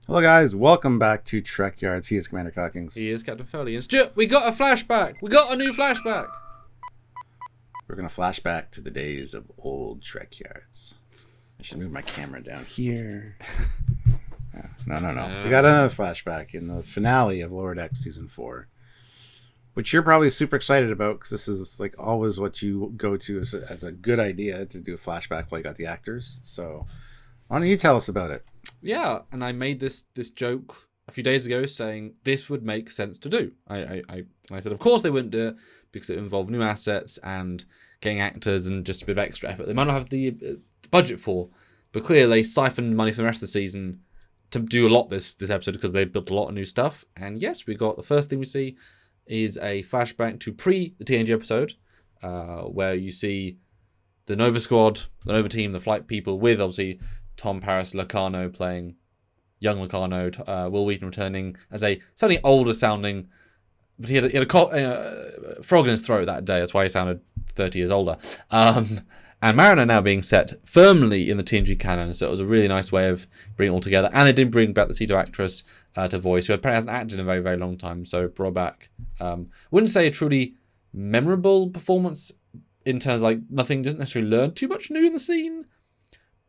Hello guys, welcome back to Trekyards. He is Commander Cockings. He is Captain Foley. And Stuart, we got a flashback. We got a new flashback. We're going to flash back to the days of old Trekyards. I should move my camera down here. No. We got another flashback in the finale of Lower Decks Season 4. Which you're probably super excited about because this is like always what you go to as a good idea to do a flashback while you got the actors. So why don't you tell us about it? Yeah, and I made this joke a few days ago saying this would make sense to do. I said, of course they wouldn't do it because it involved new assets and getting actors and just a bit of extra effort. They might not have the budget for, but clearly they siphoned money from the rest of the season to do a lot this episode because they built a lot of new stuff. And yes, we got the first thing we see is a flashback to the TNG episode where you see the Nova Squad, the Nova team, the flight people with obviously Tom Paris Locarno playing young Locarno, Will Wheaton returning as a slightly older sounding, but he had a frog in his throat that day. That's why he sounded 30 years older. And Mariner now being set firmly in the TNG canon, so it was a really nice way of bringing it all together. And they did bring back the Cedo actress to voice, who apparently hasn't acted in a very, very long time, so brought back. Wouldn't say a truly memorable performance in terms of like nothing, doesn't necessarily learn too much new in the scene.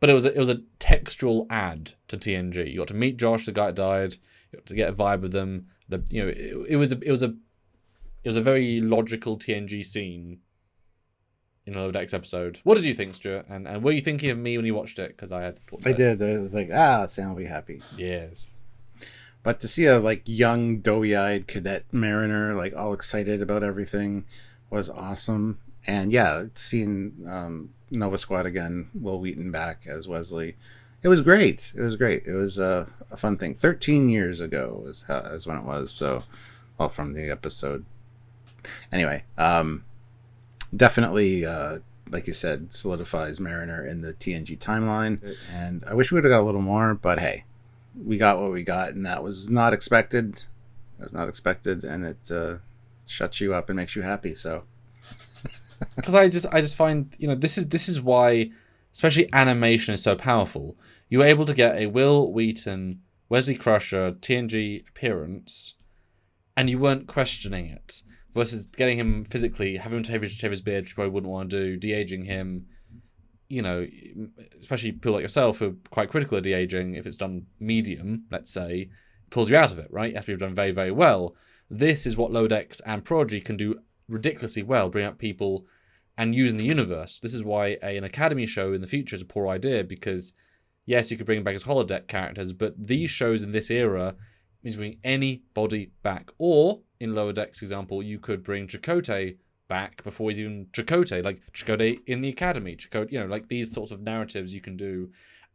But it was a textual add to TNG. You got to meet Josh, the guy that died. You got to get a vibe with them. It was a very logical TNG scene in a Lower Decks episode. What did you think, Stuart? And were you thinking of me when you watched it? Because I did. I was like, Sam will be happy. Yes. But to see a like young, doughy-eyed cadet Mariner like all excited about everything was awesome. And yeah, seeing Nova Squad again, Will Wheaton back as Wesley, it was great. It was a fun thing. 13 years ago is when it was. So, well, from the episode. Anyway, definitely, like you said, solidifies Mariner in the TNG timeline. And I wish we would have got a little more, but hey, we got what we got, and that was not expected. It was not expected, and it shuts you up and makes you happy. So. Because I just find, this is why, especially animation is so powerful. You were able to get a Will Wheaton, Wesley Crusher, TNG appearance, and you weren't questioning it. Versus getting him physically, having him shave his beard, which you probably wouldn't want to do, de-aging him, especially people like yourself who are quite critical of de-aging, if it's done medium, let's say, pulls you out of it, right? It has to be done very, very well. This is what Lower Decks and Prodigy can do ridiculously well, bring up people and use in the universe. This is why an Academy show in the future is a poor idea, because yes, you could bring them back as holodeck characters, but these shows in this era means bringing anybody back. Or in Lower Decks example, you could bring Chakotay back before he's even Chakotay, like Chakotay in the Academy. Chakotay, like these sorts of narratives you can do,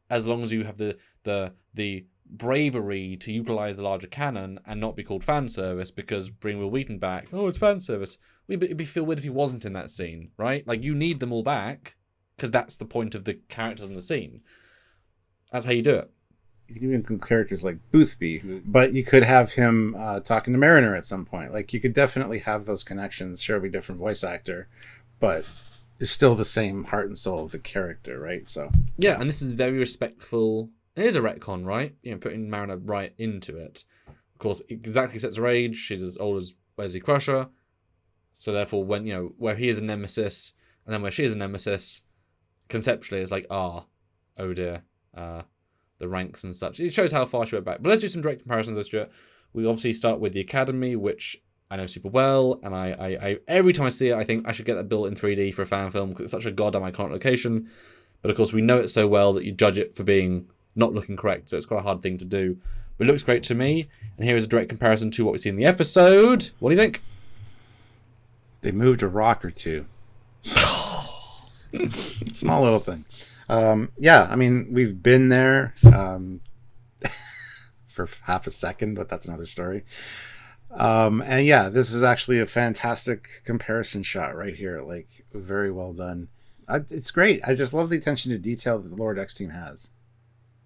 as long as you have the bravery to utilize the larger canon and not be called fan service, because bring Will Wheaton back, it's fan service. It'd be feel weird if he wasn't in that scene, right? Like, you need them all back because that's the point of the characters in the scene. That's how you do it. You can even include characters like Boothby, but you could have him talking to Mariner at some point. Like, you could definitely have those connections. Sure, it'll be a different voice actor, but it's still the same heart and soul of the character, right? So yeah, and this is very respectful. It is a retcon, right? Putting Mariner right into it. Of course, exactly sets her age. She's as old as Wesley Crusher. So therefore, when where he is a nemesis, and then where she is a nemesis, conceptually it's like, oh dear, the ranks and such. It shows how far she went back. But let's do some direct comparisons, though, Stuart. We obviously start with the Academy, which I know super well, and I every time I see it, I think I should get that built in 3D for a fan film because it's such a goddamn iconic location. But of course, we know it so well that you judge it for being not looking correct, so it's quite a hard thing to do. But it looks great to me, and here is a direct comparison to what we see in the episode. What do you think? They moved a rock or two. Small little thing. Yeah, I mean, we've been there for half a second, but that's another story. And yeah, this is actually a fantastic comparison shot right here. Like, very well done. It's great. I just love the attention to detail that the Lower Decks team has.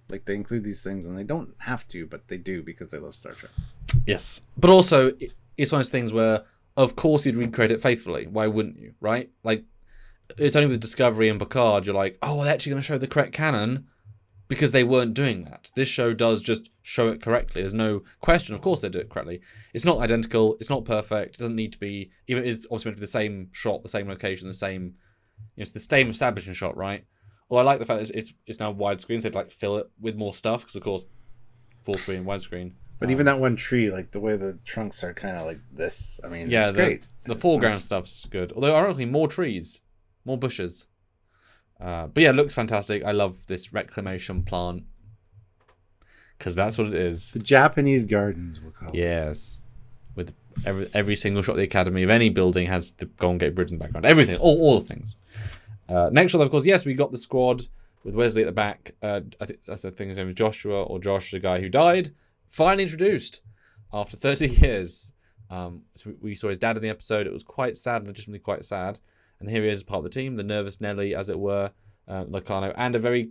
Like, they include these things, and they don't have to, but they do because they love Star Trek. Yes. But also, it's one of those things where, of course, you'd recreate it faithfully. Why wouldn't you, right? Like, it's only with Discovery and Picard, you're like, they're actually going to show the correct canon. because they weren't doing that. This show does just show it correctly. There's no question. Of course they do it correctly. It's not identical. It's not perfect. It doesn't need to be. Even it is obviously meant to be the same shot, the same location, the same. It's the same establishing shot, right? Well, I like the fact that it's now widescreen, so they'd like fill it with more stuff because of course, full screen, widescreen. But even that one tree, like the way the trunks are kind of like this. I mean, yeah, it's great. The foreground stuff's good. Although ironically, more trees, more bushes. But yeah, it looks fantastic. I love this reclamation plant because that's what it is. The Japanese gardens, we'll call it. Yes, with every single shot of the Academy of any building has the Golden Gate Bridge in the background. Everything, all the things. Next shot, of course, yes, we got the squad with Wesley at the back. I think that's the thing. His name is Joshua, or Josh, the guy who died. Finally introduced after 30 years. So we saw his dad in the episode. It was quite sad, legitimately quite sad. And here he is as part of the team, the nervous Nelly, as it were, Lacano, and a very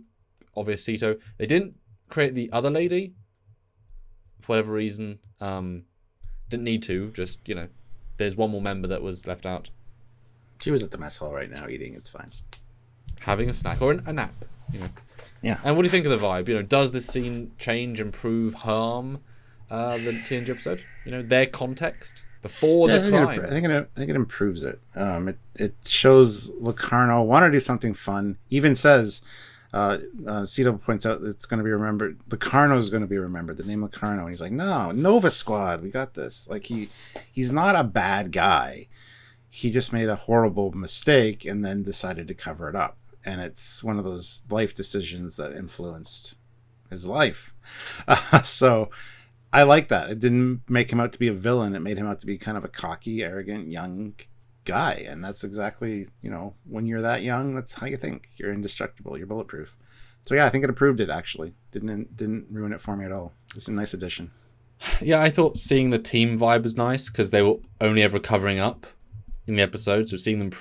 obvious Cito. They didn't create the other lady for whatever reason. Didn't need to. Just, there's one more member that was left out. She was at the mess hall right now eating. It's fine. Having a snack or a nap, Yeah. And what do you think of the vibe? Does this scene change, improve, harm the TNG episode? Their context before the crime. I think it improves it. It shows Locarno want to do something fun. Even says, Cito points out it's going to be remembered. Locarno is going to be remembered. The name Locarno, and he's like, no, Nova Squad, we got this. Like he's not a bad guy. He just made a horrible mistake and then decided to cover it up. And it's one of those life decisions that influenced his life. So I like that. It didn't make him out to be a villain. It made him out to be kind of a cocky, arrogant, young guy. And that's exactly, when you're that young, that's how you think. You're indestructible. You're bulletproof. So yeah, I think it improved it, actually. Didn't ruin it for me at all. It's a nice addition. Yeah, I thought seeing the team vibe was nice because they were only ever covering up in the episode. So seeing them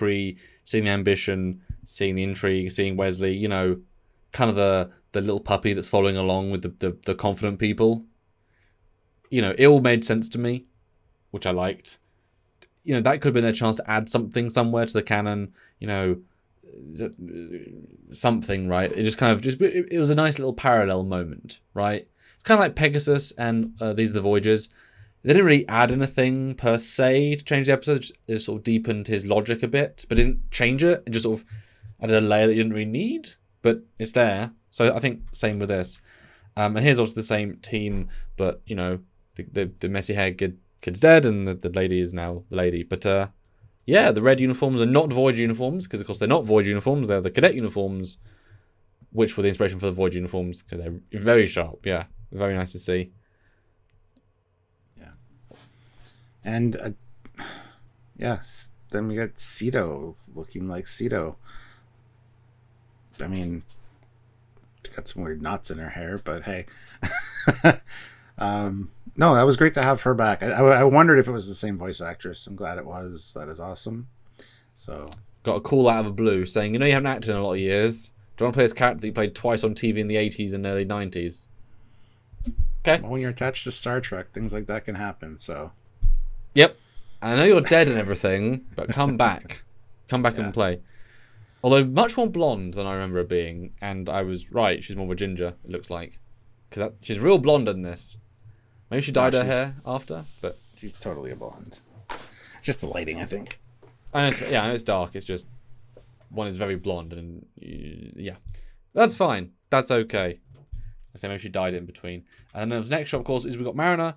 seeing the ambition, seeing the intrigue, seeing Wesley, kind of the little puppy that's following along with the confident people. It all made sense to me, which I liked. That could have been their chance to add something somewhere to the canon, something, right? It just kind of it was a nice little parallel moment, right? It's kind of like Pegasus and These Are the Voyagers. They didn't really add anything per se to change the episode. It just sort of deepened his logic a bit, but didn't change it. It just sort of added a layer that you didn't really need, but it's there. So I think same with this. And here's also the same team, but the messy hair kid's dead, and the lady is now the lady. But yeah, the red uniforms are not Void uniforms because of course they're not Void uniforms. They're the cadet uniforms, which were the inspiration for the Void uniforms because they're very sharp. Yeah, very nice to see. And yes, then we got Cito looking like Cito. I mean, got some weird knots in her hair, but hey. No, that was great to have her back. I wondered if it was the same voice actress. I'm glad it was. That is awesome. So got a call out of the blue saying, you haven't acted in a lot of years. Do you want to play this character that you played twice on TV in the 80s and early 90s? Okay. Well, when you're attached to Star Trek, things like that can happen. So. Yep. I know you're dead and everything, but come back. Come back and play. Although much more blonde than I remember her being, and I was right, she's more of a ginger, it looks like. Because she's real blonde in this. Maybe she dyed her hair after, but... She's totally a blonde. Just the lighting, I think. I know it's dark, it's just... One is very blonde, and... Yeah. That's fine. That's okay. I say maybe she dyed it in between. And then the next shot, of course, is we've got Mariner.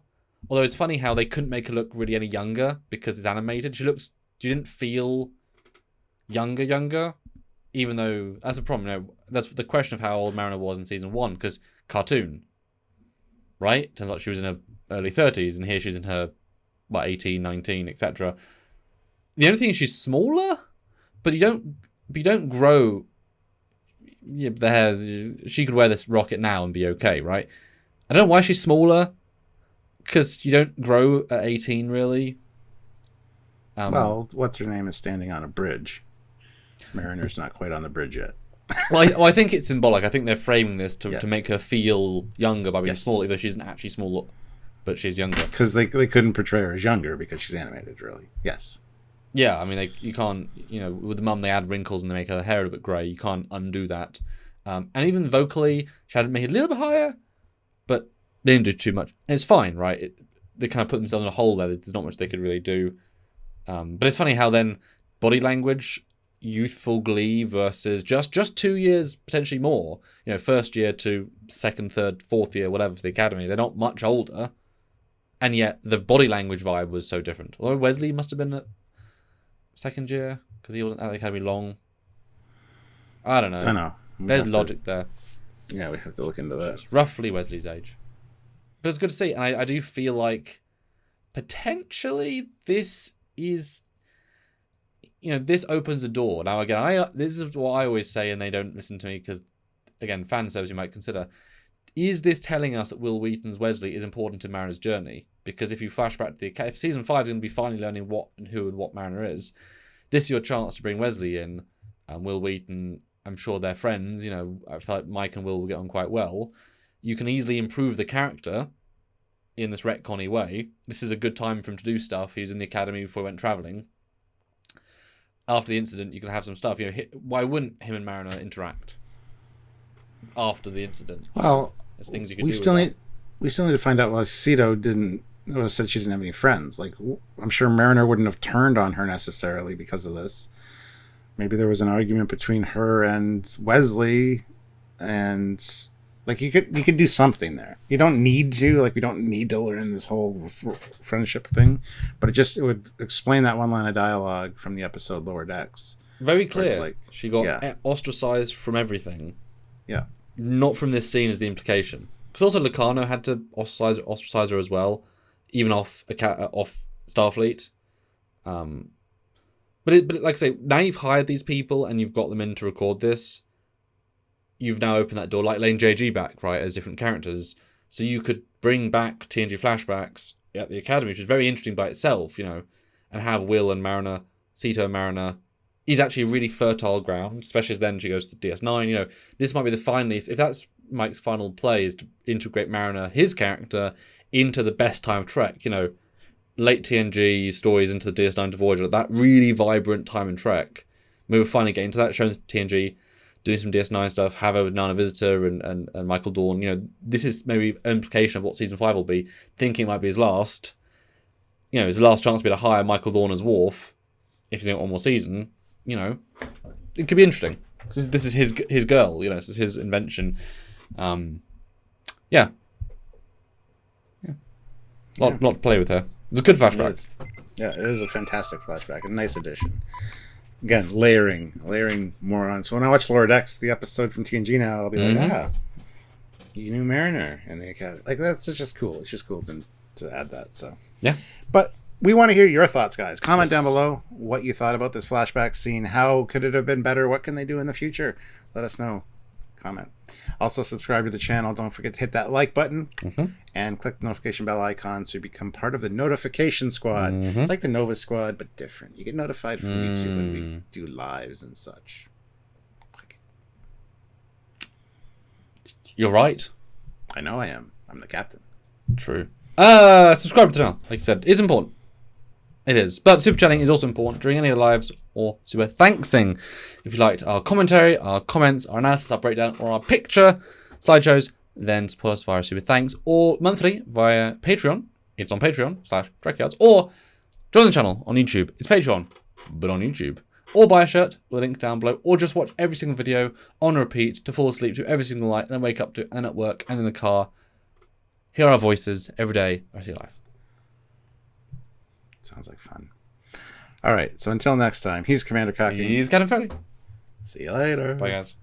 Although it's funny how they couldn't make her look really any younger because it's animated. She didn't feel younger, even though that's a problem. That's the question of how old Mariner was in season 1 because cartoon, right? Turns out she was in her early 30s, and here she's in her 18, 19, etc. The only thing is she's smaller, but you don't grow. Yeah, the hair. She could wear this rocket now and be okay, right? I don't know why she's smaller. Because you don't grow at 18, really. Well, what's her name is standing on a bridge. Mariner's not quite on the bridge yet. Well, I think it's symbolic. I think they're framing this to make her feel younger by being small, even though she isn't actually small, but she's younger. Because they couldn't portray her as younger because she's animated, really. Yes. Yeah, I mean, you can't, with the mum, they add wrinkles and they make her hair a bit grey. You can't undo that. And even vocally, she had to make it a little bit higher, but they didn't do too much. And it's fine, right? They kind of put themselves in a hole there. There's not much they could really do. But it's funny how then body language, youthful glee versus just 2 years, potentially more. First year to second, third, fourth year, whatever, for the academy. They're not much older. And yet the body language vibe was so different. Although Wesley must have been at second year because he wasn't at the academy long. I don't know. I know. There's logic there. Yeah, we have to look into that. It's roughly Wesley's age. But it's good to see. And I do feel like potentially this is, this opens a door. Now, again, this is what I always say, and they don't listen to me because, again, fan service you might consider. Is this telling us that Will Wheaton's Wesley is important to Mariner's journey? Because if you flash back to if season 5 is going to be finally learning what and who and what Mariner is, this is your chance to bring Wesley in. Will Wheaton, I'm sure they're friends. I feel like Mike and Will get on quite well. You can easily improve the character in this retconny way. This is a good time for him to do stuff. He was in the academy before he went travelling. After the incident, you can have some stuff. Why wouldn't him and Mariner interact after the incident? Well, there's things you could we do. We still need to find out why Cito said she didn't have any friends. Like, I'm sure Mariner wouldn't have turned on her necessarily because of this. Maybe there was an argument between her and Wesley, and like you could do something there. You don't need to, we don't need to learn this whole friendship thing, but it would explain that one line of dialogue from the episode Lower Decks. Very clear. She got ostracized from everything. Yeah. Not from this scene is the implication. Because also Locarno had to ostracize her as well, even off Starfleet. But like I say, now you've hired these people and you've got them in to record this. You've now opened that door, like letting JG back, right, as different characters. So you could bring back TNG flashbacks at the Academy, which is very interesting by itself, and have Will and Mariner, Cito and Mariner. Is actually a really fertile ground, especially as then she goes to DS9. This might be if that's Mike's final play, is to integrate Mariner, his character, into the best time of Trek. Late TNG stories into the DS9 to Voyager, that really vibrant time in Trek. We were finally getting to that, showing TNG, doing some DS9 stuff, have a Nana Visitor and Michael Dorn. This is maybe an implication of what season 5 will be. Thinking it might be his last. His last chance to be to hire Michael Dorn as Worf, if he's got one more season. It could be interesting. This is his girl. This is his invention. Yeah. Lot to play with her. It's a good flashback. It is a fantastic flashback. A nice addition. Again, layering more on. So when I watch Lower Decks, the episode from TNG now, I'll be like, you knew Mariner in the Academy. That's just cool. It's just cool to add that. So yeah. But we want to hear your thoughts, guys. Comment down below what you thought about this flashback scene. How could it have been better? What can they do in the future? Let us know. Comment. Also, subscribe to the channel. Don't forget to hit that like button and click the notification bell icon so you become part of the notification squad. It's like the Nova Squad, but different. You get notified from YouTube when we do lives and such. Click it. You're right. I know I am. I'm the captain. True. Subscribe to the channel, like I said, is important. It is. But super chatting is also important during any of the lives or super thanksing. If you liked our commentary, our comments, our analysis, our breakdown, or our picture slideshows, then support us via super thanks or monthly via Patreon. It's on Patreon/Trekyards, or join the channel on YouTube. It's Patreon, but on YouTube. Or buy a shirt with a link down below, or just watch every single video on repeat to fall asleep to every single night, and then wake up to it, and at work and in the car. Hear our voices every day, rest of your life. Sounds like fun. All right, so until next time, he's Commander Cockings. He's Captain Foley. See you later. Bye, guys.